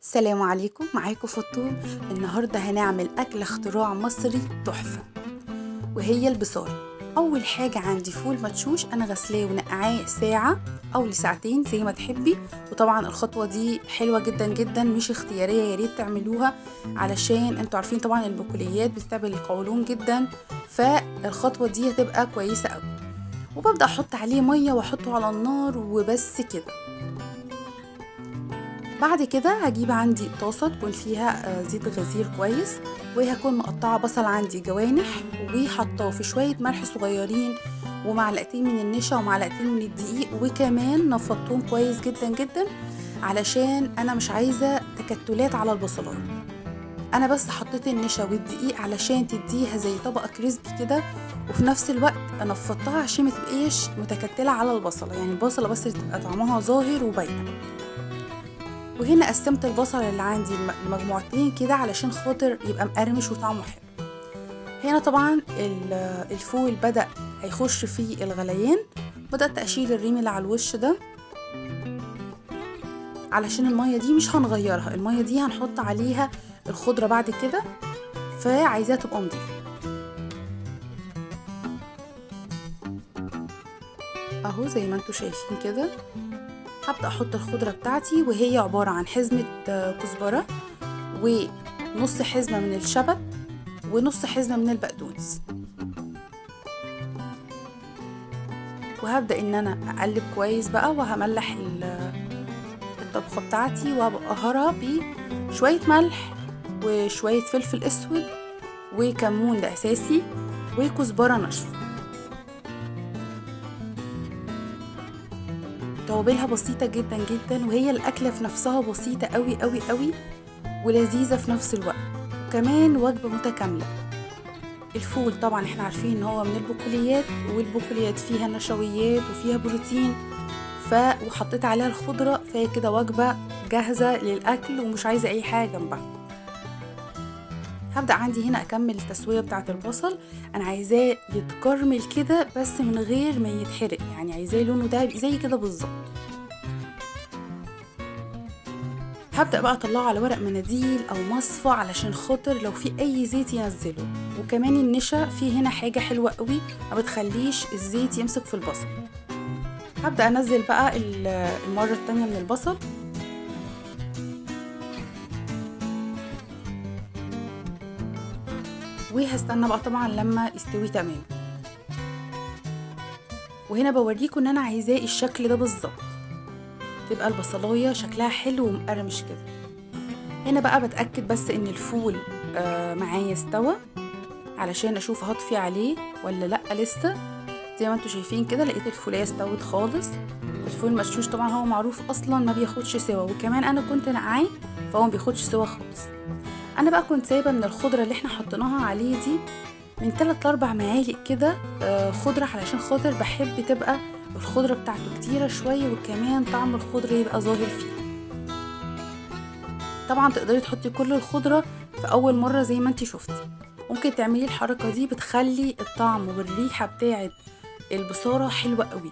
السلام عليكم، معاكم فطوم. النهاردة هنعمل أكل اختراع مصري تحفة، وهي البصارة. أول حاجة عندي فول مدشوش، أنا غسلاه ونقعاه ساعة أو لساعتين زي ما تحبي. وطبعا الخطوة دي حلوة جدا جدا، مش اختيارية، ياريت تعملوها علشان انتوا عارفين طبعا البقوليات بتتعب القولون جدا، فالخطوة دي هتبقى كويسة أوي. وببدأ أحط عليه مية وأحطه على النار وبس كده. بعد كده هجيب عندي طاسة تكون فيها زيت غزير كويس، وهكون مقطعة بصل عندي جوانح وحطاه في شوية ملح صغيرين ومعلقتين من النشا ومعلقتين من الدقيق، وكمان نفضتهم كويس جدا جدا علشان انا مش عايزة تكتلات على البصلات. انا بس حطيت النشا والدقيق علشان تديها زي طبقة كريسبي كده، وفي نفس الوقت نفضتها عشان ما تبقاش متكتلة على البصلة، يعني البصلة بس اللي تبقى طعمها ظاهر وباينة. وهنا قسمت البصل اللي عندي لمجموعتين كده علشان خاطر يبقى مقرمش وطعمه حلو. هنا طبعا الفول بدأ هيخش فيه الغليان، بدأت أشيل الريم اللي على الوش ده علشان المية دي مش هنغيرها، المية دي هنحط عليها الخضرة بعد كده، فعايزاها تبقى نضيفة. اهو زي ما انتوا شايفين كده. هبدأ احط الخضرة بتاعتي، وهي عبارة عن حزمة كزبرة ونص حزمة من الشبت ونص حزمة من البقدونس. وهبدأ ان انا اقلب كويس بقى، وهملح الطبخة بتاعتي، وهبقهرها بشوية ملح وشوية فلفل اسود وكمون ده اساسي وكزبرة ناشفة. توابلها بسيطة جدا جدا، وهي الأكلة في نفسها بسيطة قوي قوي قوي ولذيذة في نفس الوقت، وكمان وجبة متكاملة. الفول طبعا احنا عارفين ان هو من البقوليات، والبقوليات فيها نشويات وفيها بروتين، وحطيت عليها الخضرة، فهي كده وجبة جاهزة للأكل ومش عايزة أي حاجة جنبها. هبدأ عندي هنا أكمل التسوية بتاعة البصل، أنا عايزاه يتكرمل كده بس من غير ما يتحرق، يعني عايزاه لونه ده زي كده بالظبط. هبدأ بقى أطلعه على ورق مناديل أو مصفى علشان خاطر لو في أي زيت ينزله. وكمان النشا فيه هنا حاجة حلوة قوي، ما بتخليش الزيت يمسك في البصل. هبدأ أنزل بقى المرة التانية من البصل، وهستنى بقى طبعا لما يستوي تمام. وهنا بوريكم ان انا عايزاه الشكل ده بالظبط، تبقى البصلايه شكلها حلو ومقرمش كده. هنا بقى بتأكد بس ان الفول معايا استوى علشان اشوف هطفي عليه ولا لا لسه. زي ما انتوا شايفين كده لقيت الفوليه استوت خالص. الفول مشوش طبعا هو معروف اصلا ما بياخدش سوا، وكمان انا كنت نقعاه فهو ما بياخدش سوا خالص. انا بقى كنت سايبه من الخضره اللي احنا حطيناها عليه دي من 3 ل 4 معالق كده خضره، علشان خاطر بحب تبقى الخضره بتاعته كتيره شويه، وكمان طعم الخضره يبقى ظاهر فيه. طبعا تقدري تحطي كل الخضره في اول مره زي ما انتي شفتي، ممكن تعملي الحركه دي بتخلي الطعم والريحه بتاعه البصاره حلوه قوي.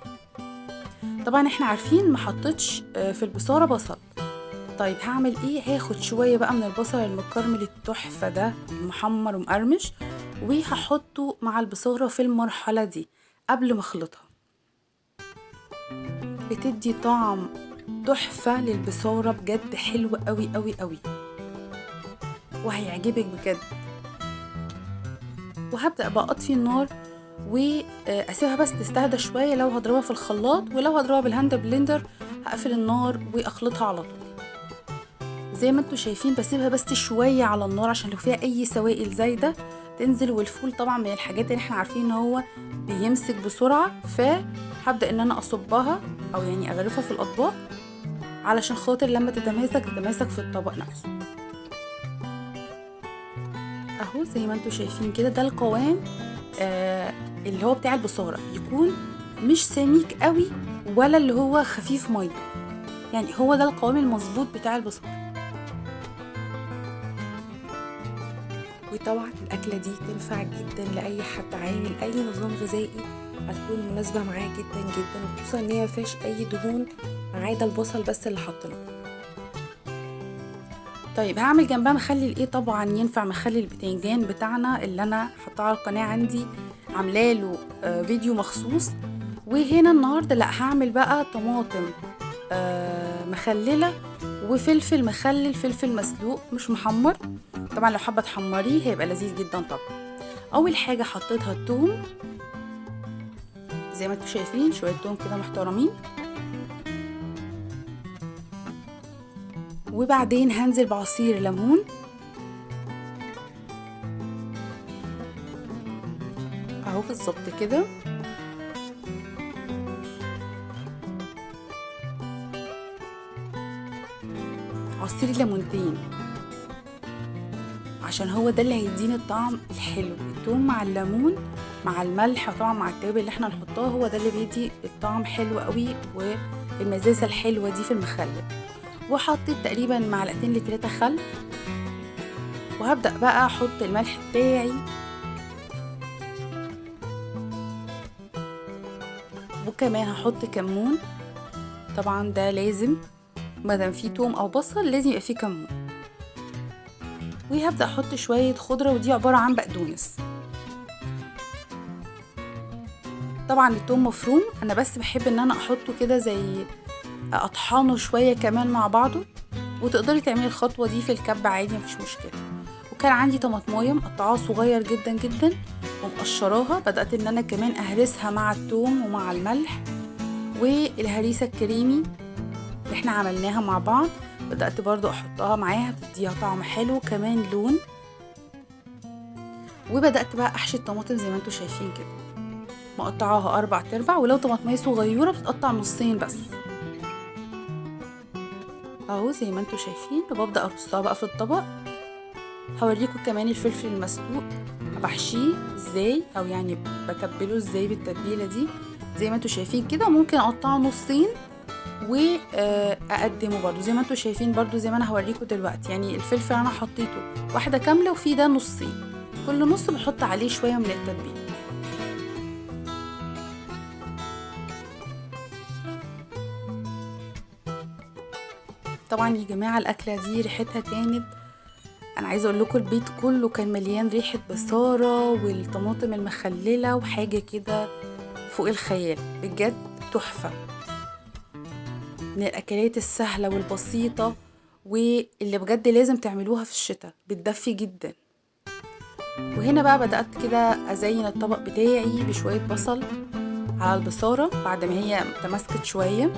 طبعا احنا عارفين ما حطيتش في البصاره بصل. طيب هعمل ايه؟ هاخد شويه بقى من البصل المكرمل التحفه ده المحمر ومقرمش، وهحطه مع البصاره في المرحله دي قبل ما اخلطها. بتدي طعم تحفه للبصاره بجد، حلو قوي قوي قوي وهيعجبك بجد. وهبدأ بقى اطفي النار واسيبها بس تستهدى شويه لو هضربها في الخلاط، ولو هضربها بالهاند بلندر هقفل النار واخلطها على طول. زي ما انتوا شايفين بسيبها بس شويه على النار عشان لو فيها اي سوائل زايده تنزل. والفول طبعا من الحاجات اللي احنا عارفين ان هو بيمسك بسرعه، فهبدا ان انا اصبها او يعني اغرفها في الاطباق علشان خاطر لما تتماسك في الطبق نفسه. اهو زي ما انتوا شايفين كده ده القوام اللي هو بتاع البصاره، يكون مش سميك قوي ولا اللي هو خفيف ميه، يعني هو ده القوام المظبوط بتاع البصاره. وطبعا الأكلة دي تنفع جدا لأي حد عامل أي نظام غذائي، هتكون مناسبة معاه جدا جدا، وخصوصا ان هي مفيهاش أي دهون ما عدا البصل بس اللي حطيناه. طيب هعمل جنبها مخلل ايه؟ طبعا ينفع مخلل البتنجان بتاعنا اللي انا حطاه على القناه عندي، عامله له فيديو مخصوص. وهنا النهارده لا، هعمل بقى طماطم مخلله وفلفل مخلل، فلفل مسلوق مش محمر. طبعا لو حابه تحمريه هيبقى لذيذ جدا. طبعا اول حاجه حطيتها الثوم زي ما انتم شايفين، شويه ثوم كده محترمين. وبعدين هنزل بعصير ليمون، اهو بالظبط كده. عصير ليمونتين عشان هو ده اللي هيديني الطعم الحلو. الثوم مع الليمون مع الملح وطبعا مع التوابل اللي احنا هنحطها، هو ده اللي بيدي الطعم حلو قوي والمزازه الحلوه دي في المخلل. وحطيت تقريبا معلقتين ل3 خل، وهبدأ بقى احط الملح بتاعي، وكمان هحط كمون. طبعا ده لازم، مادام فيه توم او بصل لازم يبقى فيه كمون. وهبدأ احط شوية خضرة، ودي عبارة عن بقدونس. طبعا التوم مفروم، انا بس بحب ان انا احطه كده زي اطحنه شوية كمان مع بعضه. وتقدري تعملي الخطوة دي في الكب عادي مفيش مشكلة. وكان عندي طماطمايه مقطعاها صغير جدا جدا ومقشراها، بدأت ان انا كمان اهرسها مع التوم ومع الملح. والهريسة الكريمي اللي احنا عملناها مع بعض بدأت برضو احطها معاها، بتديها طعم حلو كمان لون. وبدأت بقى احشي الطماطم زي ما انتوا شايفين كده، مقطعاها 4/4، ولو طماطمية صغيرة بتقطع نصين بس اهو زي ما انتوا شايفين. وببدأ ارصها بقى في الطبق. هوريكم كمان الفلفل المسلوق بحشيه ازاي، او يعني بتبله ازاي بالتتبيله دي زي ما انتوا شايفين كده. ممكن اقطعه نصين واقدمه برضو زي ما انتوا شايفين، برضو زي ما انا هوريكم دلوقتي. يعني الفلفل انا حطيته واحده كامله، وفي ده نصين، كل نص بحط عليه شويه من التتبيله. طبعا يا جماعه الاكله دي ريحتها كانت، انا عايزه اقول لكم البيت كله كان مليان ريحه بصاره والطماطم المخلله، وحاجه كده فوق الخيال بجد، تحفه من الاكلات السهله والبسيطه، واللي بجد لازم تعملوها في الشتاء، بتدفي جدا. وهنا بقى بدأت كده ازين الطبق بتاعي بشويه بصل على البصاره بعد ما هي تماسكت شويه.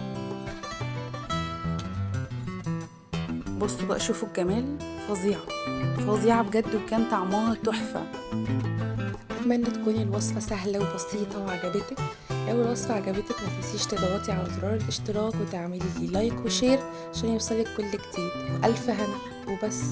بصوا بقى، شوفوا الجمال، فظيعه فظيعه بجد، وكان طعمها تحفه. اتمنى تكون الوصفه سهله وبسيطه وعجبتك. لو الوصفه عجبتك ما تنسيش تضغطي على زرار الاشتراك وتعملي لي لايك وشير عشان يوصلك كل جديد. والف هنا وبس.